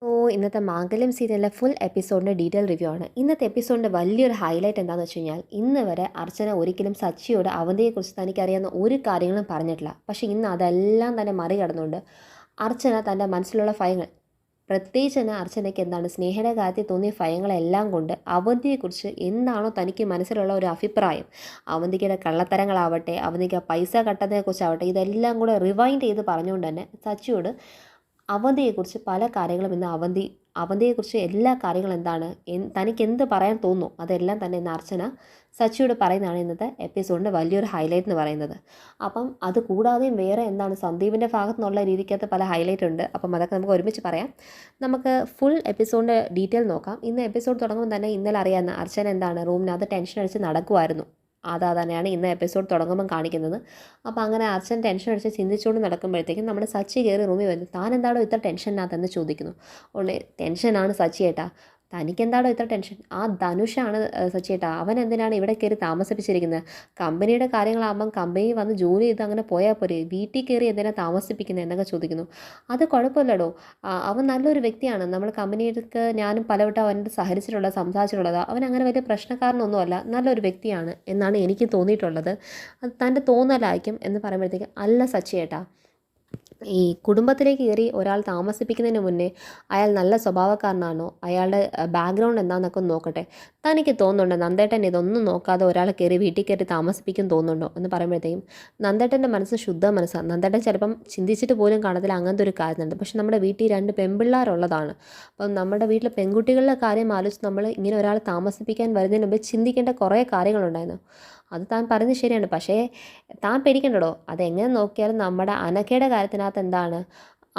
ഇന്നത്തെ മാംഗല്യം സീരിയലിലെ full എപ്പിസോഡിൻ്റെ detail review ആണ്. ഇന്നത്തെ എപ്പിസോഡിൻ്റെ വലിയൊരു ഹൈലൈറ്റ് എന്താണെന്ന് വെച്ച് കഴിഞ്ഞാൽ, ഇന്ന് വരെ അർച്ചന ഒരിക്കലും സച്ചിയോട് അവന്തിയെക്കുറിച്ച് തനിക്കറിയാവുന്ന ഒരു കാര്യങ്ങളും പറഞ്ഞിട്ടില്ല. പക്ഷേ ഇന്ന് അതെല്ലാം തന്നെ മറികടന്നുകൊണ്ട് അർച്ചന തൻ്റെ മനസ്സിലുള്ള ഭയങ്ങൾ, പ്രത്യേകിച്ച് തന്നെ അർച്ചനയ്ക്ക് എന്താണ് സ്നേഹയുടെ കാര്യത്തിൽ തോന്നിയ ഭയങ്ങളെല്ലാം കൊണ്ട് അവന്തിയെക്കുറിച്ച് എന്താണോ തനിക്ക് മനസ്സിലുള്ള ഒരു അഭിപ്രായം, അവന്തികയുടെ കള്ളത്തരങ്ങളാവട്ടെ, അവന്തിക്ക് പൈസ കട്ടതിനെക്കുറിച്ചാവട്ടെ, ഇതെല്ലാം കൂടെ റിവൈൻഡ് ചെയ്ത് പറഞ്ഞുകൊണ്ട് തന്നെ സച്ചിയോട് അവന്തിയെക്കുറിച്ച് പല കാര്യങ്ങളും ഇന്ന് അവന്തിയെക്കുറിച്ച് എല്ലാ കാര്യങ്ങളും എന്താണ് തനിക്ക് എന്ത് പറയാൻ തോന്നുന്നു അതെല്ലാം തന്നെ ഇന്ന് അർച്ചന സച്ചിയോട് പറയുന്നതാണ് ഇന്നത്തെ എപ്പിസോഡിൻ്റെ വലിയൊരു ഹൈലൈറ്റ് എന്ന് പറയുന്നത്. അപ്പം അത് കൂടാതെയും വേറെ എന്താണ് സന്ദീപിൻ്റെ ഭാഗത്തു നിന്നുള്ള രീതിക്കകത്ത് പല ഹൈലൈറ്റ് ഉണ്ട്. അപ്പം അതൊക്കെ നമുക്ക് ഒരുമിച്ച് പറയാം. നമുക്ക് ഫുൾ എപ്പിസോഡിൻ്റെ ഡീറ്റെയിൽ നോക്കാം. ഇന്ന് എപ്പിസോഡ് തുടങ്ങുമ്പോൾ തന്നെ ഇന്നലെ അറിയാവുന്ന അർച്ചന എന്താണ് റൂമിനകത്ത് ടെൻഷൻ അടിച്ച് നടക്കുമായിരുന്നു. അതാ തന്നെയാണ് ഇന്ന് എപ്പിസോഡ് തുടങ്ങുമ്പം കാണിക്കുന്നത്. അപ്പോൾ അങ്ങനെ അച്ഛൻ ടെൻഷൻ അടിച്ച് ചിന്തിച്ചുകൊണ്ട് നടക്കുമ്പോഴത്തേക്കും നമ്മുടെ സച്ചി കയറി റൂമിൽ വരുന്നു. താൻ എന്താണോ ഇത്ര ടെൻഷനകത്തെന്ന് ചോദിക്കുന്നു. ഉടനെ ടെൻഷനാണ് സച്ചി ഏട്ടാ, തനിക്കെന്താണോ ഇത്ര ടെൻഷൻ? ആ ധനുഷാണ് സച്ചിയേട്ടാ, അവൻ എന്തിനാണ് ഇവിടെ കയറി താമസിപ്പിച്ചിരിക്കുന്നത്? കമ്പനിയുടെ കാര്യങ്ങളാകുമ്പം കമ്പനി വന്ന് ജോലി ചെയ്ത് അങ്ങനെ പോയാൽ പോരെ, വീട്ടിൽ കയറി എന്തിനാണ് താമസിപ്പിക്കുന്നത് എന്നൊക്കെ ചോദിക്കുന്നു. അത് കുഴപ്പമില്ലടോ, അവൻ നല്ലൊരു വ്യക്തിയാണ്. നമ്മൾ കമ്പനിക്ക് ഞാനും പലവട്ടം അവൻ്റെ സഹരിച്ചിട്ടുള്ളത്, സംസാരിച്ചിട്ടുള്ളത്. അവൻ അങ്ങനെ വലിയ പ്രശ്നക്കാരനൊന്നുമല്ല, നല്ലൊരു വ്യക്തിയാണ് എന്നാണ് എനിക്ക് തോന്നിയിട്ടുള്ളത്. അത് തൻ്റെ തോന്നലായിരിക്കും എന്ന് പറയുമ്പോഴത്തേക്ക്, അല്ല സച്ചിയേട്ടാ, ഈ കുടുംബത്തിലേക്ക് കയറി ഒരാൾ താമസിപ്പിക്കുന്നതിന് മുന്നേ അയാൾ നല്ല സ്വഭാവക്കാരനാണോ, അയാളുടെ ബാക്ക്ഗ്രൗണ്ട് എന്താണെന്നൊക്കെ നോക്കട്ടെ. തനിക്ക് തോന്നുന്നുണ്ടോ നന്ദേട്ടൻ ഇതൊന്നും നോക്കാതെ ഒരാളെ കയറി വീട്ടിൽ കയറി താമസിപ്പിക്കും തോന്നുന്നുണ്ടോ എന്ന് പറയുമ്പോഴത്തേക്കും, നന്ദേട്ടൻ്റെ മനസ്സ് ശുദ്ധ മനസ്സാണ്. നന്ദേട്ടൻ ചിലപ്പം ചിന്തിച്ചിട്ട് പോലും കാണത്തില്ല അങ്ങനത്തെ ഒരു കാര്യമുണ്ട്. പക്ഷെ നമ്മുടെ വീട്ടിൽ 2 പെൺപിള്ളേരുള്ളതാണ്. അപ്പം നമ്മുടെ വീട്ടിലെ പെൺകുട്ടികളുടെ കാര്യം ആലോചിച്ച് നമ്മൾ ഇങ്ങനെ ഒരാൾ താമസിപ്പിക്കാൻ വരുന്നതിന് മുമ്പ് ചിന്തിക്കേണ്ട കുറേ കാര്യങ്ങളുണ്ടായിരുന്നു. അത് താൻ പറഞ്ഞത് ശരിയാണ്. പക്ഷേ താൻ പേടിക്കണ്ടടോ, അതെങ്ങനെ നോക്കിയാലും നമ്മുടെ അനഘയുടെ കാര്യത്തിനകത്ത് എന്താണ്,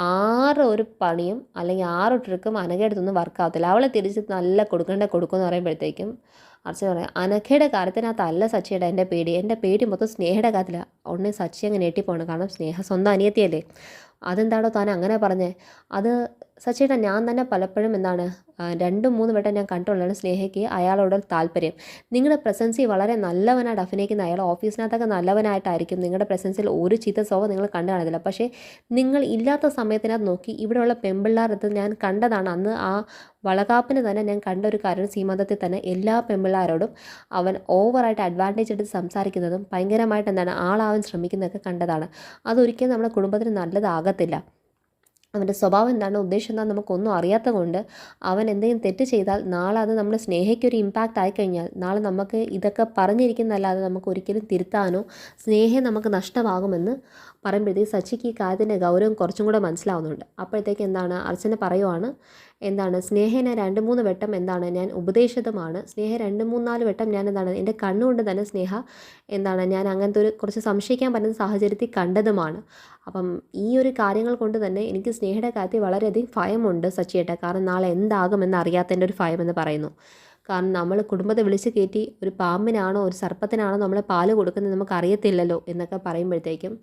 6 ഒരു പണിയും അല്ലെങ്കിൽ 6 ട്രിക്കും അനഘയുടെ അടുത്തൊന്നും വർക്കാവത്തില്ല. അവളെ തിരിച്ച് നല്ല കൊടുക്കുമെന്ന് പറയുമ്പോഴത്തേക്കും അർച്ചന പറയാം, അനഘയുടെ കാര്യത്തിനകത്തല്ല സച്ചിയുടെ എൻ്റെ പേടി മൊത്തം സ്നേഹയുടെ കാര്യത്തിലാണ്. ഉടനെ സച്ചി അങ്ങ് ഞെട്ടിപ്പോണം. കാരണം സ്നേഹ സ്വന്തം അനിയത്തിയല്ലേ. അതെന്താണോ താൻ അങ്ങനെ പറഞ്ഞേ? അത് സച്ചിയേട്ടാ, ഞാൻ തന്നെ പലപ്പോഴും എന്താണ് 2-3 വട്ടം ഞാൻ കണ്ടുള്ളതാണ് സ്നേഹയ്ക്ക് അയാളോട് താല്പര്യം. നിങ്ങളുടെ പ്രസൻസിൽ വളരെ നല്ലവനായിട്ട് അഭിനയിക്കുന്ന അയാൾ ഓഫീസിനകത്തൊക്കെ നല്ലവനായിട്ടായിരിക്കും. നിങ്ങളുടെ പ്രസൻസിൽ ഒരു ചീത്ത സ്വഭാവം നിങ്ങൾ കണ്ടു കാണത്തില്ല. പക്ഷേ നിങ്ങൾ ഇല്ലാത്ത സമയത്തിനകത്ത് നോക്കി ഇവിടെയുള്ള പെൺപിള്ളേരടുത്ത് ഞാൻ കണ്ടതാണ്. അന്ന് ആ വളകാപ്പിന് തന്നെ ഞാൻ കണ്ട ഒരു കാര്യം, സീമന്തത്തിൽ തന്നെ എല്ലാ പെൺപിള്ളേരോടും അവൻ ഓവറായിട്ട് അഡ്വാൻറ്റേജ് എടുത്ത് സംസാരിക്കുന്നതും ഭയങ്കരമായിട്ട് എന്താണ് ആളാവാൻ ശ്രമിക്കുന്നതൊക്കെ കണ്ടതാണ്. അതൊരിക്കലും നമ്മുടെ കുടുംബത്തിന് നല്ലതാകത്തില്ല. അവൻ്റെ സ്വഭാവം എന്താണ്, ഉദ്ദേശം എന്താണെന്ന് നമുക്കൊന്നും അറിയാത്ത കൊണ്ട് അവൻ എന്തെങ്കിലും തെറ്റ് ചെയ്താൽ നാളെ അത് നമ്മുടെ സ്നേഹയ്ക്കൊരു ഇമ്പാക്റ്റ് ആയിക്കഴിഞ്ഞാൽ നാളെ നമുക്ക് ഇതൊക്കെ പറഞ്ഞിരിക്കുന്നതല്ലാതെ നമുക്ക് ഒരിക്കലും തിരുത്താനോ സ്നേഹം നമുക്ക് നഷ്ടമാകുമെന്ന് പറയുമ്പോഴത്തേക്ക് സച്ചിക്ക് ഈ കാര്യത്തിൻ്റെ ഗൗരവം കുറച്ചും കൂടെ മനസ്സിലാവുന്നുണ്ട്. അപ്പോഴത്തേക്ക് എന്താണ് അർച്ചന പറയുവാണ്, എന്താണ് സ്നേഹനെ 2-3 വട്ടം എന്താണ് ഞാൻ ഉപദേശിച്ചതുമാണ്. സ്നേഹ 2-3-4 വട്ടം ഞാൻ എന്താണ് എൻ്റെ കണ്ണുകൊണ്ട് തന്നെ സ്നേഹ എന്താണ് ഞാൻ അങ്ങനത്തെ ഒരു കുറച്ച് സംശയിക്കാൻ പറ്റുന്ന സാഹചര്യത്തിൽ കണ്ടതുമാണ്. അപ്പം ഈ ഒരു കാര്യങ്ങൾ കൊണ്ട് തന്നെ എനിക്ക് സ്നേഹയുടെ കാര്യത്തിൽ വളരെയധികം ഭയമുണ്ട് സച്ചിയേട്ടാ. കാരണം നാളെ എന്താകുമെന്ന് അറിയാത്തതിൻ്റെ ഒരു ഭയമെന്ന് പറയുന്നു. കാരണം നമ്മൾ കുടുംബത്തെ വിളിച്ച് കയറ്റി ഒരു പാമ്പിനാണോ ഒരു സർപ്പത്തിനാണോ നമ്മൾ പാല് കൊടുക്കുന്നത് നമുക്ക് അറിയത്തില്ലല്ലോ എന്നൊക്കെ പറയുമ്പോഴത്തേക്കും,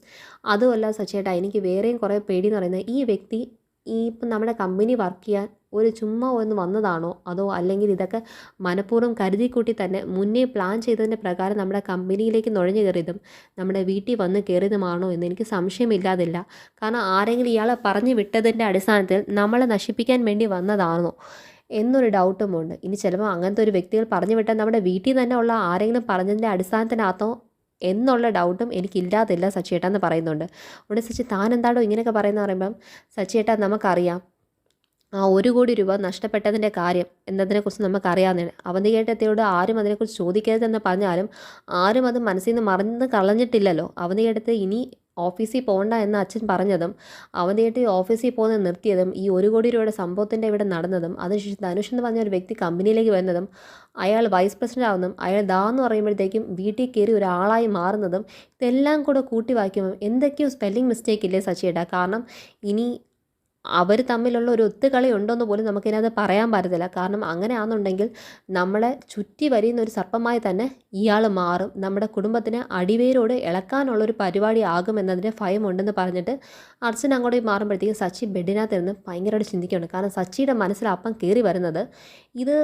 അതുമല്ല സച്ചിയേട്ടാ, എനിക്ക് വേറെയും കുറേ പേടിയെന്ന് പറയുന്നത് ഈ വ്യക്തി ഇപ്പം നമ്മുടെ കമ്പനി വർക്ക് ചെയ്യാൻ ഒരു ചുമ്മാ ഒന്ന് വന്നതാണോ, അതോ അല്ലെങ്കിൽ ഇതൊക്കെ മനഃപൂർവ്വം കരുതിക്കൂട്ടി തന്നെ മുന്നേ പ്ലാൻ ചെയ്തതിൻ്റെ പ്രകാരം നമ്മുടെ കമ്പനിയിലേക്ക് നുഴഞ്ഞു കയറിയതും നമ്മുടെ വീട്ടിൽ വന്ന് കയറിയതുമാണോ എന്ന് എനിക്ക് സംശയമില്ലാതില്ല. കാരണം ആരെങ്കിലും ഇയാളെ പറഞ്ഞു വിട്ടതിൻ്റെ അടിസ്ഥാനത്തിൽ നമ്മളെ നശിപ്പിക്കാൻ വേണ്ടി വന്നതാണോ എന്നൊരു ഡൗട്ടുമുണ്ട്. ഇനി ചിലപ്പോൾ അങ്ങനത്തെ ഒരു വ്യക്തികൾ പറഞ്ഞു വിട്ടാൽ നമ്മുടെ വീട്ടിൽ തന്നെ ഉള്ള ആരെങ്കിലും പറഞ്ഞതിൻ്റെ അടിസ്ഥാനത്തിനകത്തോ എന്നുള്ള ഡൗട്ടും എനിക്കില്ലാതില്ല സച്ചിയേട്ടാ എന്ന് പറയുന്നുണ്ട്. ഉടനെ സച്ചി, താൻ എന്താണോ ഇങ്ങനെയൊക്കെ പറയുന്നത് പറയുമ്പം, സച്ചിയേട്ടാ നമുക്കറിയാം ആ 1 കോടി രൂപ നഷ്ടപ്പെട്ടതിൻ്റെ കാര്യം എന്നതിനെക്കുറിച്ച് നമുക്കറിയാവുന്നതാണ്. അവന്തികേട്ടത്തിയോട് ആരും അതിനെക്കുറിച്ച് ചോദിക്കരുതെന്ന് പറഞ്ഞാലും ആരും അത് മനസ്സിൽ നിന്ന് മറന്ന് കളഞ്ഞിട്ടില്ലല്ലോ. അവന്തികേട്ടത്തി ഇനി ഓഫീസിൽ പോകണ്ട എന്ന് അച്ഛൻ പറഞ്ഞതും അവന്തികേട്ടി ഓഫീസിൽ പോകുന്നത് നിർത്തിയതും ഈ 1 കോടി രൂപയുടെ സംഭവത്തിൻ്റെ ഇവിടെ നടന്നതും അതിനുശേഷം ധനുഷ് എന്ന് പറഞ്ഞ ഒരു വ്യക്തി കമ്പനിയിലേക്ക് വരുന്നതും അയാൾ വൈസ് പ്രസിഡൻ്റ് ആവുന്നതും അയാൾ എന്ന് പറയുമ്പോഴത്തേക്കും വീട്ടിൽ കയറി ഒരാളായി മാറുന്നതും ഇതെല്ലാം കൂടെ കൂട്ടി വായിക്കുമ്പോൾ എന്തൊക്കെയോ സ്പെല്ലിംഗ് മിസ്റ്റേക്ക് ഇല്ലേ സച്ചിയേട്ടാ? കാരണം ഇനി അവർ തമ്മിലുള്ള ഒരു ഒത്തുകളി ഉണ്ടോയെന്ന് പോലും നമുക്കിതിനകത്ത് പറയാൻ പറ്റത്തില്ല. കാരണം അങ്ങനെയാണെന്നുണ്ടെങ്കിൽ നമ്മളെ ചുറ്റി വരുന്ന ഒരു സർപ്പമായി തന്നെ ഇയാൾ മാറും. നമ്മുടെ കുടുംബത്തിന് അടിവേരോട് ഇളക്കാനുള്ളൊരു പരിപാടി ആകുമെന്നതിൻ്റെ ഭയമുണ്ടെന്ന് പറഞ്ഞിട്ട് അർച്ചന അങ്ങോട്ടേക്ക് മാറുമ്പോഴത്തേക്കും സച്ചി ബെഡിനകത്തിരുന്ന് ഭയങ്കരമായിട്ട് ചിന്തിക്കുകയാണ്. കാരണം സച്ചിയുടെ മനസ്സിൽ അപ്പം കയറി വരുന്നത്, ഇത്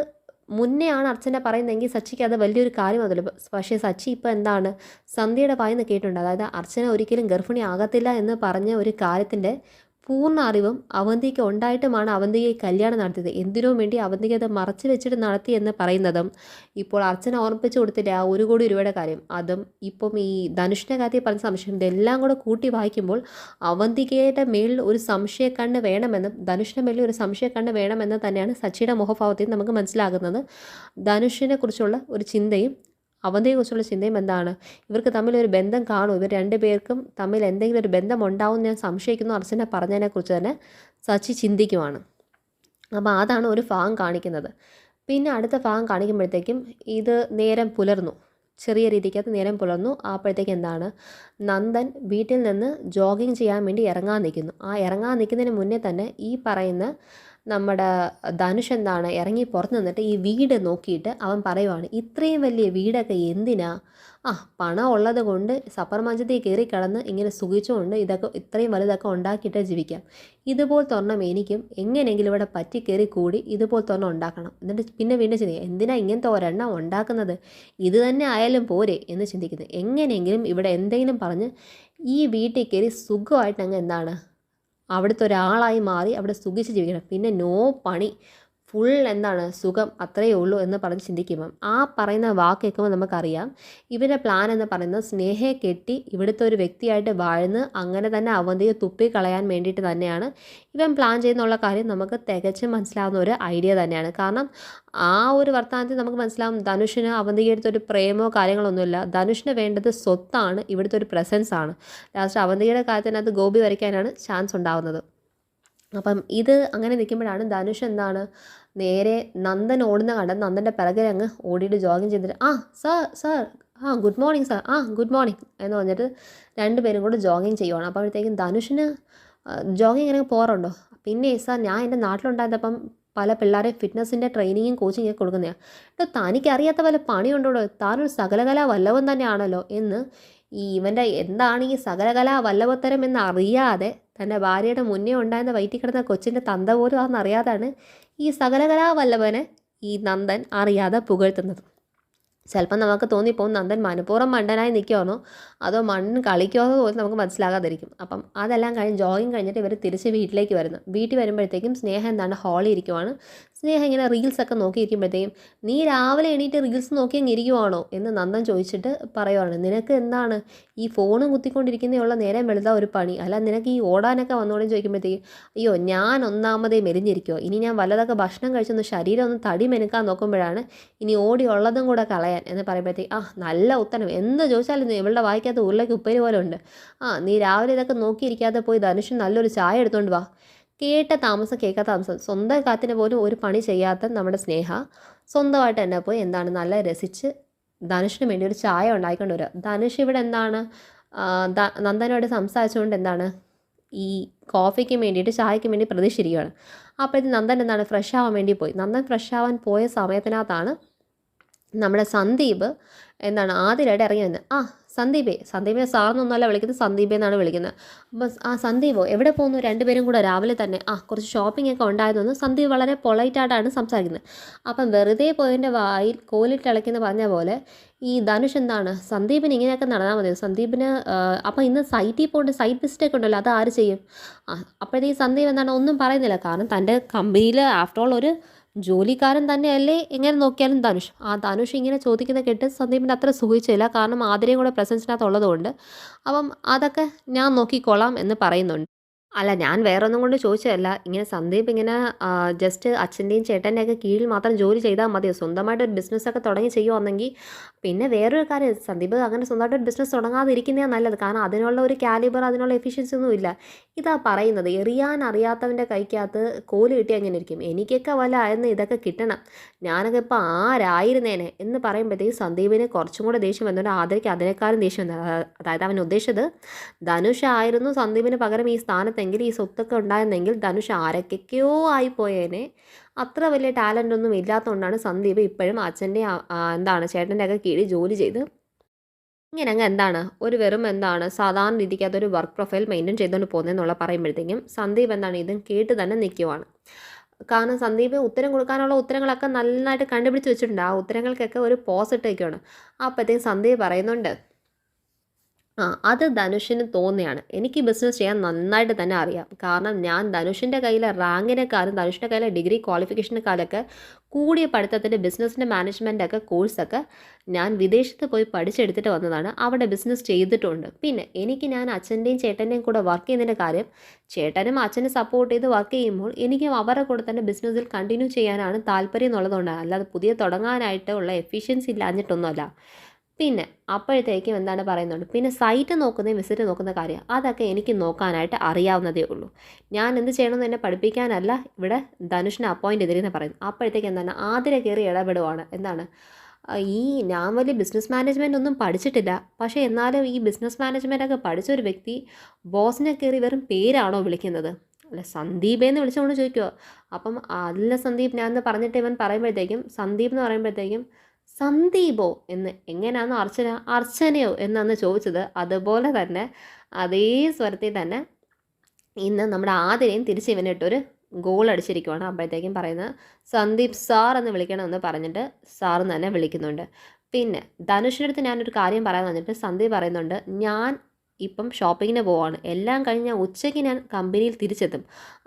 മുന്നേ ആണ് അർച്ചന പറയുന്നതെങ്കിൽ സച്ചിക്ക് അത് വലിയൊരു കാര്യമാണല്ലോ. പക്ഷേ സച്ചി ഇപ്പോൾ എന്താണ് സന്ധ്യയുടെ വായിന്ന് കേട്ടിട്ടുണ്ട്. അതായത് അർച്ചന ഒരിക്കലും ഗർഭിണി ആകത്തില്ല എന്ന് പറഞ്ഞ ഒരു കാര്യത്തിൻ്റെ പൂർണ്ണ അറിവും അവന്തിക്ക് ഉണ്ടായിട്ടുമാണ് അവന്തിക ഈ കല്യാണം നടത്തിയത്. എന്തിനോ വേണ്ടി അവന്തിക അത് മറച്ചു വെച്ചിട്ട് നടത്തി എന്ന് പറയുന്നതും ഇപ്പോൾ അർച്ചന ഓർമ്മിപ്പിച്ചു കൊടുത്തില്ല ആ 1 കോടി രൂപയുടെ കാര്യം. അതും ഇപ്പം ഈ ധനുഷിൻ്റെ കാര്യത്തിൽ പറഞ്ഞ സംശയം ഇതെല്ലാം കൂടെ കൂട്ടി വായിക്കുമ്പോൾ അവന്തികയുടെ മേളിൽ ഒരു സംശയക്കണ്ണ് വേണമെന്നും ധനുഷിൻ്റെ മേളിൽ ഒരു സംശയക്കണ്ണ് വേണമെന്ന് തന്നെയാണ് സച്ചിയുടെ മുഖഭാവത്തിൽ നമുക്ക് മനസ്സിലാകുന്നത്. ധനുഷിനെ കുറിച്ചുള്ള ഒരു ചിന്തയും അവന്തിയെക്കുറിച്ചുള്ള ചിന്തയും എന്താണ്, ഇവർക്ക് തമ്മിൽ ഒരു ബന്ധം കാണും, ഇവർ 2 പേർക്കും തമ്മിൽ എന്തെങ്കിലും ഒരു ബന്ധം ഉണ്ടാവും ഞാൻ സംശയിക്കുന്നു അർച്ചന പറഞ്ഞതിനെക്കുറിച്ച് തന്നെ സച്ചി ചിന്തിക്കുവാണ്. അപ്പോൾ അതാണ് ഒരു ഭാഗം കാണിക്കുന്നത്. പിന്നെ അടുത്ത ഭാഗം കാണിക്കുമ്പോഴത്തേക്കും ഇത് നേരം പുലർന്നു, ചെറിയ രീതിക്കകത്ത് നേരം പുലർന്നു. അപ്പോഴത്തേക്ക് എന്താണ്, നന്ദൻ വീട്ടിൽ നിന്ന് ജോഗിങ് ചെയ്യാൻ വേണ്ടി ഇറങ്ങാൻ നിൽക്കുന്നു. ആ ഇറങ്ങാൻ നിൽക്കുന്നതിന് മുന്നേ തന്നെ ഈ പറയുന്ന നമ്മുടെ ധനുഷ് എന്താണ് ഇറങ്ങി പുറത്ത് നിന്നിട്ട് ഈ വീട് നോക്കിയിട്ട് അവൻ പറയുവാണ്, ഇത്രയും വലിയ വീടൊക്കെ എന്തിനാ, പണം ഉള്ളത് കൊണ്ട് സപ്പർ മഞ്ചത്തിൽ കയറി കിടന്ന് ഇങ്ങനെ സുഖിച്ചുകൊണ്ട് ഇതൊക്കെ ഇത്രയും വലുതൊക്കെ ഉണ്ടാക്കിയിട്ട് ജീവിക്കാം. ഇതുപോലത്തെ ഒരെണ്ണം എനിക്കും എങ്ങനെയെങ്കിലും ഇവിടെ പറ്റി കയറി കൂടി ഇതുപോലത്തെ ഒരെണ്ണം ഉണ്ടാക്കണം. എന്നിട്ട് പിന്നെ വീണ്ടും ചിന്തിക്കുക, എന്തിനാ ഇങ്ങനത്തെ ഒരെണ്ണം ഉണ്ടാക്കുന്നത്, ഇത് തന്നെ ആയാലും പോരെ എന്ന് ചിന്തിക്കുന്നത്. എങ്ങനെയെങ്കിലും ഇവിടെ എന്തെങ്കിലും പറഞ്ഞ് ഈ വീട്ടിൽ കയറി സുഖമായിട്ട് അങ്ങ് എന്താണ് അവിടുത്തെ ഒരാളായി മാറി അവിടെ സുഖിച്ച് ജീവിക്കണം. പിന്നെ നോ പണി, ഫുൾ എന്താണ് സുഖം, അത്രയേ ഉള്ളൂ എന്ന് പറഞ്ഞ് ചിന്തിക്കുമ്പം ആ പറയുന്ന വാക്ക് കേൾക്കുമ്പോൾ നമുക്കറിയാം ഇവരുടെ പ്ലാൻ എന്ന് പറയുന്നത് സ്നേഹയെ കെട്ടി ഇവിടുത്തെ ഒരു വ്യക്തിയായിട്ട് വാഴ്ന്ന് അങ്ങനെ തന്നെ അവന്തിയെ തുപ്പിക്കളയാൻ വേണ്ടിയിട്ട് തന്നെയാണ് ഇവൻ പ്ലാൻ ചെയ്യുന്നുള്ള കാര്യം നമുക്ക് തികച്ചും മനസ്സിലാവുന്ന ഒരു ഐഡിയ തന്നെയാണ്. കാരണം ആ ഒരു വർത്തമാനത്തിൽ നമുക്ക് മനസ്സിലാവും ധനുഷിന് അവന്തിയുടെ അടുത്തൊരു പ്രേമോ കാര്യങ്ങളൊന്നുമില്ല. ധനുഷിന് വേണ്ടത് സ്വത്താണ്, ഇവിടുത്തെ ഒരു പ്രസൻസ് ആണ്. ലാസ്റ്റ് അവന്തിയുടെ കാര്യത്തിനകത്ത് ഗോപി വരയ്ക്കാനാണ് ചാൻസ് ഉണ്ടാവുന്നത്. അപ്പം ഇത് അങ്ങനെ നിൽക്കുമ്പോഴാണ് ധനുഷ് എന്താണ് നേരെ നന്ദൻ ഓടുന്ന കണ്ടത് നന്ദൻ്റെ പിറകിൽ അങ്ങ് ഓടിയിട്ട് ജോഗിങ് ചെയ്തിട്ട് sir good morning sir good morning എന്ന് പറഞ്ഞിട്ട് 2 പേരും കൂടെ ജോഗിങ് ചെയ്യുവാണ്. അപ്പോഴത്തേക്കും ധനുഷിന് ജോഗിങ് ഇങ്ങനെ പോകാറുണ്ടോ, പിന്നെ സാർ ഞാൻ എൻ്റെ നാട്ടിലുണ്ടായിരുന്നപ്പം പല പിള്ളേരെ ഫിറ്റ്നസിൻ്റെ ട്രെയിനിങ്ങും കോച്ചിങ് ഒക്കെ കൊടുക്കുന്നതാണ്. തനിക്ക് അറിയാത്ത വല്ല പണിയുണ്ടോ, താനൊരു സകലകലാ വല്ലഭൻ തന്നെയാണല്ലോ എന്ന് ഇവൻ്റെ എന്താണ് ഈ സകലകലാ വല്ലഭത്തരം എന്നറിയാതെ തൻ്റെ ഭാര്യയുടെ മുന്നേ ഉണ്ടായിരുന്ന വയറ്റിൽ കിടന്ന കൊച്ചിൻ്റെ തന്ത പോലും അതെന്നറിയാതാണ് ഈ സകലകലാ വല്ലഭനെ ഈ നന്ദൻ അറിയാതെ പുകഴ്ത്തുന്നത്. ചിലപ്പോൾ നമുക്ക് തോന്നിപ്പോകും നന്ദൻ മനഃപൂർവ്വം മണ്ടനായി നിൽക്കുവാണോ അതോ മണ്ണ് കളിക്കുവാണോ പോലും നമുക്ക് മനസ്സിലാകാതിരിക്കും. അപ്പം അതെല്ലാം കഴിഞ്ഞ് ജോഗിങ് കഴിഞ്ഞിട്ട് ഇവർ തിരിച്ച് വീട്ടിലേക്ക് വരുന്നു. വീട്ടിൽ വരുമ്പോഴത്തേക്കും സ്നേഹം എന്താണ് ഹാളിൽ ഇരിക്കുവാണ്. സ്നേഹം ഇങ്ങനെ റീൽസൊക്കെ നോക്കിയിരിക്കുമ്പോഴത്തേക്കും നീ രാവിലെ എണീറ്റ് റീൽസ് നോക്കി അങ്ങ് ഇരിക്കുവാണോ എന്ന് നന്ദൻ ചോദിച്ചിട്ട് പറയുവാണ്, നിനക്ക് എന്താണ് ഈ ഫോണും കുത്തിക്കൊണ്ടിരിക്കുന്നതുള്ള നേരം വെളുതാ ഒരു പണി, അല്ല നിനക്ക് ഈ ഓടാനൊക്കെ വന്നോടെന്ന് ചോദിക്കുമ്പോഴത്തേക്കും അയ്യോ ഞാൻ ഒന്നാമതേ മെലിഞ്ഞിരിക്കുമോ, ഇനി ഞാൻ വല്ലതൊക്കെ ഭക്ഷണം കഴിച്ചൊന്ന് ശരീരം ഒന്ന് തടി മെനുക്കാൻ നോക്കുമ്പോഴാണ് ഇനി ഓടി ഉള്ളതും കൂടെ കളയാൻ എന്ന് പറയുമ്പോഴത്തേക്ക് നല്ല ഉത്തരം എന്ത് ചോദിച്ചാലും ഇവളുടെ വായിക്കാത്ത ഉരുളയ്ക്ക് ഉപ്പേരി പോലെ ഉണ്ട്. നീ രാവിലെ ഇതൊക്കെ നോക്കിയിരിക്കാതെ പോയി ധനുഷ് നല്ലൊരു ചായ എടുത്തുകൊണ്ട് വാ. കേട്ട താമസം കേൾക്കാത്ത താമസം സ്വന്തം കാത്തിന് പോലും ഒരു പണി ചെയ്യാത്ത നമ്മുടെ സ്നേഹ സ്വന്തമായിട്ട് തന്നെ പോയി എന്താണ് നല്ല രസിച്ച് ധനുഷിന് വേണ്ടി ഒരു ചായ ഉണ്ടാക്കിക്കൊണ്ട് വരിക. ധനുഷ് ഇവിടെ എന്താണ് നന്ദനോട് സംസാരിച്ചുകൊണ്ട് എന്താണ് ഈ കോഫിക്ക് വേണ്ടിയിട്ട് ചായക്ക് വേണ്ടി പ്രതീക്ഷിച്ചിരിക്കുകയാണ്. അപ്പോഴത്തേക്ക് നന്ദൻ എന്താണ് ഫ്രഷ് ആവാൻ വേണ്ടി പോയി. നന്ദൻ ഫ്രഷ് ആവാൻ പോയ സമയത്തിനകത്താണ് നമ്മുടെ സന്ദീപ് എന്താണ് ആദ്യമായിട്ട് ഇറങ്ങി വന്നത്. സന്ദീപെ സാറിനൊന്നുമല്ല വിളിക്കുന്നത്, സന്ദീപേ എന്നാണ് വിളിക്കുന്നത്. അപ്പം സന്ദീപോ എവിടെ പോകുന്നു, 2 പേരും കൂടെ രാവിലെ തന്നെ കുറച്ച് ഷോപ്പിംഗ് ഒക്കെ ഉണ്ടായതെന്ന് സന്ദീപ് വളരെ പൊളൈറ്റായിട്ടാണ് സംസാരിക്കുന്നത്. അപ്പം വെറുതെ പോയതിൻ്റെ വായിൽ കോലിട്ടിളയ്ക്കുന്ന പറഞ്ഞ പോലെ ഈ ധനുഷ് എന്താണ് സന്ദീപിന് ഇങ്ങനെയൊക്കെ നടന്നാൽ മതി, സന്ദീപിന് അപ്പം ഇന്ന് സൈറ്റിൽ പോയിട്ട് സൈറ്റ് വിസിറ്റൊക്കെ ഉണ്ടല്ലോ അത് ആര് ചെയ്യും. അപ്പോഴത്തേക്ക് സന്ദീപ് എന്താണ് ഒന്നും പറയുന്നില്ല. കാരണം തൻ്റെ കമ്പനിയിൽ ആഫ്റ്റർ ഓൾ ഒരു ജോലിക്കാരൻ തന്നെയല്ലേ എങ്ങനെ നോക്കിയാലും ധനുഷ് ഇങ്ങനെ ചോദിക്കുന്ന കേട്ട് സന്ദീപിൻ്റെ അത്ര സുഖിച്ചില്ല. കാരണം ആതിരയും കൂടെ പ്രസൻസിനകത്ത് ഉള്ളതുകൊണ്ട് അപ്പം അതൊക്കെ ഞാൻ നോക്കിക്കോളാം എന്ന് പറയുന്നുണ്ട്. അല്ല ഞാൻ വേറെ ഒന്നും കൊണ്ട് ചോദിച്ചതല്ല, ഇങ്ങനെ സന്ദീപ് ഇങ്ങനെ ജസ്റ്റ് അച്ഛൻ്റെയും ചേട്ടൻ്റെയൊക്കെ കീഴിൽ മാത്രം ജോലി ചെയ്താൽ മതിയോ, സ്വന്തമായിട്ടൊരു ബിസിനസ്സൊക്കെ തുടങ്ങി ചെയ്യുവാണെങ്കിൽ. പിന്നെ വേറൊരു കാര്യം സന്ദീപ് അങ്ങനെ സ്വന്തമായിട്ടൊരു ബിസിനസ് തുടങ്ങാതിരിക്കുന്നതാണ് നല്ലത്. കാരണം അതിനുള്ള ഒരു കാലിബർ അതിനുള്ള എഫിഷ്യൻസി ഒന്നും ഇല്ല. ഇതാ പറയുന്നത് എറിയാൻ അറിയാത്തവൻ്റെ കൈക്കകത്ത് കോല് കിട്ടി അങ്ങനെ ഇരിക്കും. എനിക്കൊക്കെ വല്ല ആയിരുന്നു ഇതൊക്കെ കിട്ടണം, ഞാനൊക്കെ ഇപ്പോൾ ആരായിരുന്നേനെ എന്ന് പറയുമ്പോഴത്തേക്ക് സന്ദീപിന് കുറച്ചും കൂടെ ദേഷ്യം വന്നുകൊണ്ട് ആദരിക്ക് അതിനേക്കാളും ദേഷ്യം വന്നത്. അതായത് അവൻ ഉദ്ദേശിച്ചത് ധനുഷ് ആയിരുന്നു സന്ദീപിന് പകരം ഈ സ്ഥാനത്തെങ്കിൽ ഈ സ്വത്തൊക്കെ ഉണ്ടായിരുന്നെങ്കിൽ ധനുഷ് ആരൊക്കെയോ ആയിപ്പോയേനെ. അത്ര വലിയ ടാലൻ്റ് ഒന്നും ഇല്ലാത്തതുകൊണ്ടാണ് സന്ദീപ് ഇപ്പോഴും അച്ഛൻ്റെ ചേട്ടൻ്റെ ഒക്കെ കീഴിൽ ജോലി ചെയ്ത് ഇങ്ങനെ അങ്ങ് ഒരു വെറും സാധാരണ രീതിക്കകത്തൊരു വർക്ക് പ്രൊഫൈൽ മെയിൻറ്റെയിൻ ചെയ്തുകൊണ്ട് പോകുന്നതെന്നുള്ള പറയുമ്പോഴത്തേക്കും സന്ദീപ് ഇതും കേട്ട് തന്നെ നിൽക്കുവാണ്. കാരണം സന്ദീപ് ഉത്തരം കൊടുക്കാനുള്ള ഉത്തരങ്ങളൊക്കെ നന്നായിട്ട് കണ്ടുപിടിച്ച് വെച്ചിട്ടുണ്ട്. ആ ഉത്തരങ്ങൾക്കൊക്കെ ഒരു പോസ് ഇട്ടേക്കാണ്. അപ്പോഴത്തേക്കും സന്ദീപ് പറയുന്നുണ്ട്, അത് ധനുഷിന് തോന്നിയാണ്. എനിക്ക് ബിസിനസ് ചെയ്യാൻ നന്നായിട്ട് തന്നെ അറിയാം. കാരണം ഞാൻ ധനുഷിൻ്റെ കയ്യിലെ റാങ്കിനെക്കാളും ധനുഷിൻ്റെ കയ്യിലെ ഡിഗ്രി ക്വാളിഫിക്കേഷനെക്കാളൊക്കെ കൂടിയ പഠിത്തത്തിൻ്റെ ബിസിനസ്സിൻ്റെ മാനേജ്മെൻറ്റൊക്കെ കോഴ്സൊക്കെ ഞാൻ വിദേശത്ത് പോയി പഠിച്ചെടുത്തിട്ട് വന്നതാണ്. അവിടെ ബിസിനസ് ചെയ്തിട്ടുണ്ട്. പിന്നെ ഞാൻ അച്ഛൻ്റെയും ചേട്ടൻ്റെയും കൂടെ വർക്ക് ചെയ്യുന്നതിൻ്റെ കാര്യം, ചേട്ടനും അച്ഛനെ സപ്പോർട്ട് ചെയ്ത് വർക്ക് ചെയ്യുമ്പോൾ എനിക്കും അവരുടെ കൂടെ തന്നെ ബിസിനസ്സിൽ കണ്ടിന്യൂ ചെയ്യാനാണ് താല്പര്യം എന്നുള്ളതുകൊണ്ടാണ്. അല്ലാതെ പുതിയ തുടങ്ങാനായിട്ടുള്ള എഫിഷ്യൻസി ഇല്ലാഞ്ഞിട്ടൊന്നുമല്ല. പിന്നെ അപ്പോഴത്തേക്കും എന്താണ് പറയുന്നുണ്ട്, പിന്നെ സൈറ്റ് നോക്കുന്ന വിസിറ്റ് നോക്കുന്ന കാര്യം അതൊക്കെ എനിക്ക് നോക്കാനായിട്ട് അറിയാവുന്നതേ ഉള്ളൂ. ഞാൻ എന്ത് ചെയ്യണമെന്ന് എന്നെ പഠിപ്പിക്കാനല്ല ഇവിടെ ധനുഷിനെ അപ്പോയിൻ്റ് ചെയ്തിരുന്ന പറയുന്നു. അപ്പോഴത്തേക്ക് എന്താണ് ആതിര കയറി ഇടപെടുവാണ്. എന്താണ് ഞാൻ വലിയ ബിസിനസ് മാനേജ്മെൻ്റ് ഒന്നും പഠിച്ചിട്ടില്ല, പക്ഷേ എന്നാലും ഈ ബിസിനസ് മാനേജ്മെൻറ്റൊക്കെ പഠിച്ച ഒരു വ്യക്തി ബോസിനെ കയറി വെറും പേരാണോ വിളിക്കുന്നത്? അല്ല സന്ദീപേന്ന് വിളിച്ചുകൊണ്ട് ചോദിക്കുമോ. അപ്പം അല്ല സന്ദീപ് ഞാൻ എന്ന് പറഞ്ഞിട്ട് ഇവൻ പറയുമ്പോഴത്തേക്കും സന്ദീപ് എന്ന് പറയുമ്പോഴത്തേക്കും സന്ദീപോ എന്ന് എങ്ങനെയാണെന്നോ അർച്ചനയോ എന്നാണ് ചോദിച്ചത്. അതുപോലെ തന്നെ അതേ സ്വരത്തിൽ തന്നെ ഇന്ന് നമ്മുടെ ആതിരയും തിരിച്ച് ഇവനിട്ടൊരു ഗോൾ അടിച്ചിരിക്കുവാണ്. അപ്പോഴത്തേക്കും പറയുന്നത് സന്ദീപ് സാർ എന്ന് വിളിക്കണമെന്ന് പറഞ്ഞിട്ട് സാർ തന്നെ വിളിക്കുന്നുണ്ട്. പിന്നെ ധനുഷിൻ്റെ അടുത്ത് ഞാനൊരു കാര്യം പറയാൻ വന്നിട്ട് സന്ദീപ് പറയുന്നുണ്ട്, ഞാൻ ഇപ്പം ഷോപ്പിങ്ങിന് പോവാണ്, എല്ലാം കഴിഞ്ഞ് ഉച്ചയ്ക്ക് ഞാൻ കമ്പനിയിൽ തിരിച്ചെത്തും.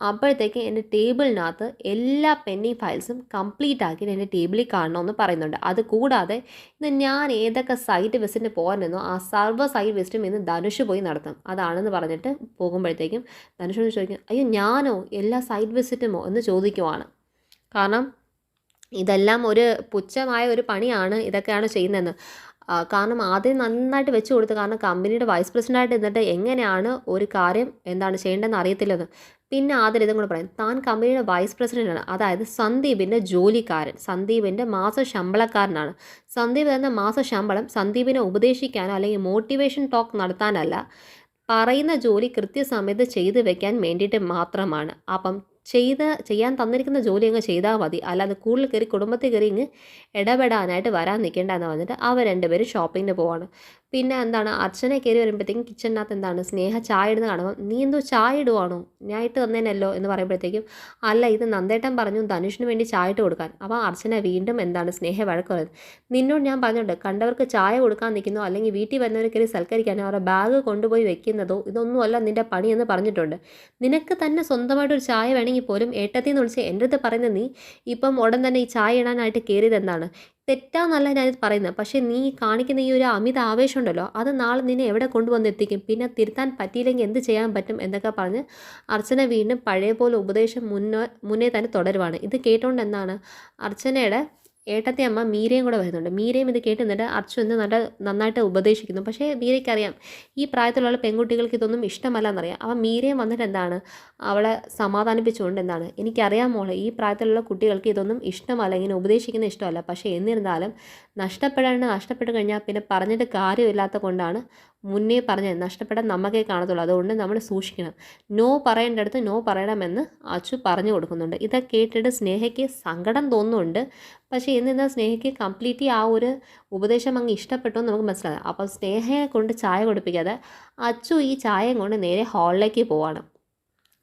അപ്പോഴത്തേക്ക് എൻ്റെ ടേബിളിനകത്ത് എല്ലാ പെൻഡിങ് ഫയൽസും കംപ്ലീറ്റ് ആക്കി എൻ്റെ ടേബിളിൽ കാണണമെന്ന് പറയുന്നുണ്ട്. അതുകൂടാതെ ഇന്ന് ഞാൻ ഏതൊക്കെ സൈറ്റ് വിസിറ്റിന് പോകാനെന്നോ ആ സർവ്വ സൈറ്റ് വിസിറ്റും ഇന്ന് ധനുഷ് പോയി നടത്തും. അതാണെന്ന് പറഞ്ഞിട്ട് പോകുമ്പോഴത്തേക്കും ധനുഷോട് ചോദിക്കും, അയ്യോ ഞാനോ എല്ലാ സൈറ്റ് വിസിറ്റുമോ എന്ന് ചോദിക്കുവാണ്. കാരണം ഇതെല്ലാം ഒരു പുച്ഛമായ ഒരു പണിയാണ്, ഇതൊക്കെയാണ് ചെയ്യുന്നതെന്ന്. കാരണം ആദ്യം നന്നായിട്ട് വെച്ച് കൊടുത്തു. കാരണം കമ്പനിയുടെ വൈസ് പ്രസിഡൻ്റായിട്ട് ഇരുന്നിട്ട് എങ്ങനെയാണ് ഒരു കാര്യം എന്താണ് ചെയ്യേണ്ടതെന്ന് അറിയത്തില്ലെന്ന്. പിന്നെ ആദ്യം ഇതും കൂടെ പറയും, താൻ കമ്പനിയുടെ വൈസ് പ്രസിഡൻ്റാണ്, അതായത് സന്ദീപിൻ്റെ ജോലിക്കാരൻ, സന്ദീപിൻ്റെ മാസ ശമ്പളക്കാരനാണ്. സന്ദീപ് എന്ന മാസ ശമ്പളം സന്ദീപിനെ ഉപദേശിക്കാനോ അല്ലെങ്കിൽ മോട്ടിവേഷൻ ടോക്ക് നടത്താനല്ല, പറയുന്ന ജോലി കൃത്യസമയത്ത് ചെയ്തു വെക്കാൻ വേണ്ടിയിട്ട് മാത്രമാണ്. അപ്പം ചെയ്യാൻ തന്നിരിക്കുന്ന ജോലി അങ്ങ് ചെയ്താൽ മതി, അല്ലാതെ കൂടുതൽ കയറി കുടുംബത്തിൽ കയറി ഇങ്ങ് ഇടപെടാനായിട്ട് വരാൻ നിൽക്കേണ്ട എന്ന് പറഞ്ഞിട്ട് അവർ രണ്ടുപേരും ഷോപ്പിങ്ങിന് പോവാണ്. പിന്നെ എന്താണ് അർച്ചന കയറി വരുമ്പോഴത്തേക്കും കിച്ചണിനകത്ത് എന്താണ് സ്നേഹ ചായ ഇടുന്ന കാണുമ്പോൾ, നീ എന്തോ ചായ ഇടുവാണോ, ഞാൻ ഇട്ട് തന്നേനല്ലോ എന്ന് പറയുമ്പോഴത്തേക്കും, അല്ല ഇത് നന്ദേട്ടൻ പറഞ്ഞു ധനുഷിന് വേണ്ടി ചായ ഇട്ട് കൊടുക്കാൻ. അപ്പോൾ അർച്ചന വീണ്ടും എന്താണ് സ്നേഹ വഴക്ക് പറയുന്നത്, നിന്നോട് ഞാൻ പറഞ്ഞിട്ടുണ്ട് കണ്ടവർക്ക് ചായ കൊടുക്കാൻ നിൽക്കുന്നോ അല്ലെങ്കിൽ വീട്ടിൽ വരുന്നവർ കയറി സൽക്കരിക്കാനോ അവരുടെ ബാഗ് കൊണ്ടുപോയി വെക്കുന്നതോ ഇതൊന്നുമല്ല നിൻ്റെ പണിയെന്ന് പറഞ്ഞിട്ടുണ്ട്. നിനക്ക് തന്നെ സ്വന്തമായിട്ടൊരു ചായ വേണമെങ്കിൽ പോലും ഏട്ടത്തിൽ നിന്ന് വിളിച്ച് എൻ്റെ അടുത്ത് പറയുന്നത് നീ ഇപ്പം ഉടൻ തന്നെ ഈ ചായ ഇടാനായിട്ട് കയറിയത് എന്താണ്? തെറ്റാന്നല്ല ഞാനിത് പറയുന്നത്, പക്ഷേ നീ കാണിക്കുന്ന ഈ ഒരു അമിത ആവേശം ഉണ്ടല്ലോ അത് നാളെ നിന്നെ എവിടെ കൊണ്ടുവന്നെത്തിക്കും, പിന്നെ തിരുത്താൻ പറ്റിയില്ലെങ്കിൽ എന്ത് ചെയ്യാൻ പറ്റും എന്നൊക്കെ പറഞ്ഞ് അർച്ചന വീണ്ടും പഴയ പോലെ ഉപദേശം മുന്നേ തന്നെ തുടരുവാണ്. ഇത് കേട്ടോണ്ട് എന്താണ് അർച്ചനയുടെ ഏട്ടത്തെ അമ്മ മീരയും കൂടെ വരുന്നുണ്ട്. മീരയും ഇത് കേട്ട് നിന്നിട്ട് അർച്ചു എന്ന് നന്നായിട്ട് ഉപദേശിക്കുന്നു. പക്ഷേ മീരയ്ക്കറിയാം ഈ പ്രായത്തിലുള്ള പെൺകുട്ടികൾക്ക് ഇതൊന്നും ഇഷ്ടമല്ല എന്നറിയാം. അവൻ മീരയും വന്നിട്ട് എന്താണ് അവളെ സമാധാനിപ്പിച്ചുകൊണ്ട് എന്താണ്, എനിക്കറിയാം മോളെ ഈ പ്രായത്തിലുള്ള കുട്ടികൾക്ക് ഇതൊന്നും ഇഷ്ടമല്ല, ഇങ്ങനെ ഉപദേശിക്കുന്ന ഇഷ്ടമല്ല, പക്ഷേ എന്നിരുന്നാലും നഷ്ടപ്പെട്ട് കഴിഞ്ഞാൽ പിന്നെ പറഞ്ഞിട്ട് കാര്യമില്ലാത്ത കൊണ്ടാണ് മുന്നേ പറഞ്ഞത്, നഷ്ടപ്പെടാൻ നമുക്കേ കാണത്തുള്ളൂ, അതുകൊണ്ട് നമ്മൾ സൂക്ഷിക്കണം, നോ പറയേണ്ടടുത്ത് നോ പറയണമെന്ന് അച്ചു പറഞ്ഞു കൊടുക്കുന്നുണ്ട്. ഇതൊക്കെ കേട്ടിട്ട് സ്നേഹയ്ക്ക് സങ്കടം തോന്നുന്നുണ്ട്. പക്ഷേ എന്നിരുന്നാൽ സ്നേഹയ്ക്ക് കംപ്ലീറ്റ്ലി ആ ഒരു ഉപദേശം അങ്ങ് ഇഷ്ടപ്പെട്ടു എന്ന് നമുക്ക് മനസ്സിലാകാം. അപ്പോൾ സ്നേഹയെ കൊണ്ട് ചായ കൊടുപ്പിക്കാതെ അച്ചു ഈ ചായയും കൊണ്ട് നേരെ ഹാളിലേക്ക് പോവാണ്.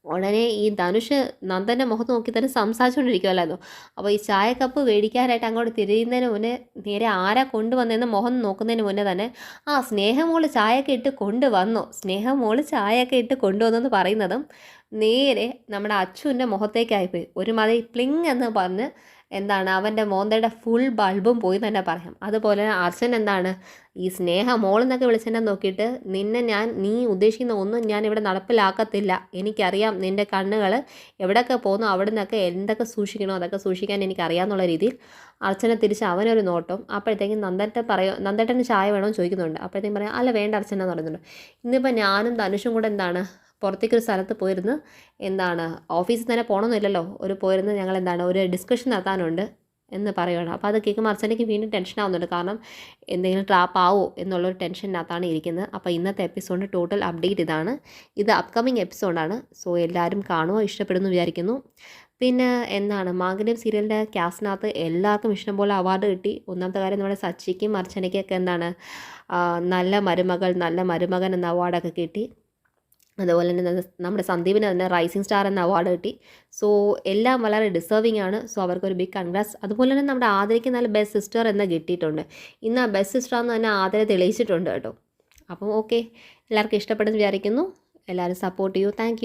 ഉടനെ ഈ ധനുഷ് നന്ദൻ്റെ മുഖത്ത് നോക്കി തന്നെ സംസാരിച്ചുകൊണ്ടിരിക്കുമല്ലായിരുന്നു. അപ്പോൾ ഈ ചായ കപ്പ് മേടിക്കാനായിട്ട് അങ്ങോട്ട് തിരിയുന്നതിന് മുന്നേ നേരെ ആരാ കൊണ്ടുവന്നതെന്ന് മുഖം നോക്കുന്നതിന് മുന്നേ തന്നെ സ്നേഹമോള് ചായയൊക്കെ ഇട്ട് കൊണ്ടുവന്നു, സ്നേഹമോള് ചായയൊക്കെ ഇട്ട് കൊണ്ടുവന്നെന്ന് പറയുന്നതും നേരെ നമ്മുടെ അച്ചുവിൻ്റെ മുഖത്തേക്കായിപ്പോയി. ഒരുമാതിരി പ്ലിങ് എന്ന് പറഞ്ഞ് എന്താണ് അവൻ്റെ മോന്തയുടെ ഫുൾ ബൾബും പോയി തന്നെ പറയാം. അതുപോലെ അർച്ചൻ എന്താണ് ഈ സ്നേഹ മോളെന്നൊക്കെ വിളിച്ചെന്നെ നോക്കിയിട്ട്, നീ ഉദ്ദേശിക്കുന്ന ഒന്നും ഞാൻ ഇവിടെ നടപ്പിലാക്കത്തില്ല, എനിക്കറിയാം നിൻ്റെ കണ്ണുകൾ എവിടെയൊക്കെ പോകുന്നു അവിടെ നിന്നൊക്കെ എന്തൊക്കെ സൂക്ഷിക്കണോ അതൊക്കെ സൂക്ഷിക്കാൻ എനിക്കറിയാമെന്നുള്ള രീതിയിൽ അർച്ചന തിരിച്ച് അവനൊരു നോട്ടം. അപ്പോഴത്തേക്കും നന്ദേട്ടന് ചായ വേണമെന്ന് ചോദിക്കുന്നുണ്ട്. അപ്പോഴത്തേക്കും പറയാം അല്ല വേണ്ട അർച്ചന എന്ന് പറയുന്നുണ്ട്. ഇന്നിപ്പോൾ ഞാനും ധനുഷും കൂടെ എന്താണ് പുറത്തേക്കൊരു സ്ഥലത്ത് പോയിരുന്ന് ഓഫീസിൽ തന്നെ പോകണമെന്നില്ലല്ലോ, പോയിരുന്ന് ഞങ്ങൾ ഒരു ഡിസ്കഷൻ നടത്താനുണ്ട് എന്ന് പറയുകയാണ്. അപ്പോൾ അത് കേൾക്കുമ്പോൾ അർച്ചനയ്ക്ക് വീണ്ടും ടെൻഷൻ ആവുന്നുണ്ട്. കാരണം എന്തെങ്കിലും ട്രാപ്പ് ആവോ എന്നുള്ളൊരു ടെൻഷനകത്താണ് ഇരിക്കുന്നത്. അപ്പോൾ ഇന്നത്തെ എപ്പിസോഡിൻ്റെ ടോട്ടൽ അപ്ഡേറ്റ് ഇതാണ്. ഇത് അപ്കമിങ് എപ്പിസോഡാണ്. സോ എല്ലാവരും കാണുമോ, ഇഷ്ടപ്പെടുന്നു വിചാരിക്കുന്നു. പിന്നെ മാംഗല്യം സീരിയലിൻ്റെ ക്യാസ്റ്റിനകത്ത് എല്ലാവർക്കും ഇഷ്ടംപോലെ അവാർഡ് കിട്ടി. ഒന്നാമത്തെ കാര്യം നമ്മുടെ സച്ചിക്കും അർച്ചനയ്ക്കൊക്കെ നല്ല മരുമകൾ നല്ല മരുമകൻ എന്ന അവാർഡൊക്കെ കിട്ടി. അതുപോലെ തന്നെ നമ്മുടെ സന്ദീപിന് തന്നെ റൈസിംഗ് സ്റ്റാർ എന്ന അവാർഡ് കിട്ടി. സോ എല്ലാം വളരെ ഡിസേർവിംഗ് ആണ്. സോ അവർക്കൊരു ബിഗ് കൺഗ്രാറ്റ്സ്. അതുപോലെ തന്നെ നമ്മുടെ ആതിരയ്ക്ക് നല്ല ബെസ്റ്റ് സിസ്റ്റർ എന്ന് കിട്ടിയിട്ടുണ്ട്. ഇന്ന് ആ ബെസ്റ്റ് സിസ്റ്റർ എന്ന് തന്നെ ആതിര തെളിയിച്ചിട്ടുണ്ട് കേട്ടോ. അപ്പം ഓക്കെ, എല്ലാവർക്കും ഇഷ്ടപ്പെടുമെന്ന് വിചാരിക്കുന്നു. എല്ലാവരും സപ്പോർട്ട് ചെയ്യൂ. താങ്ക്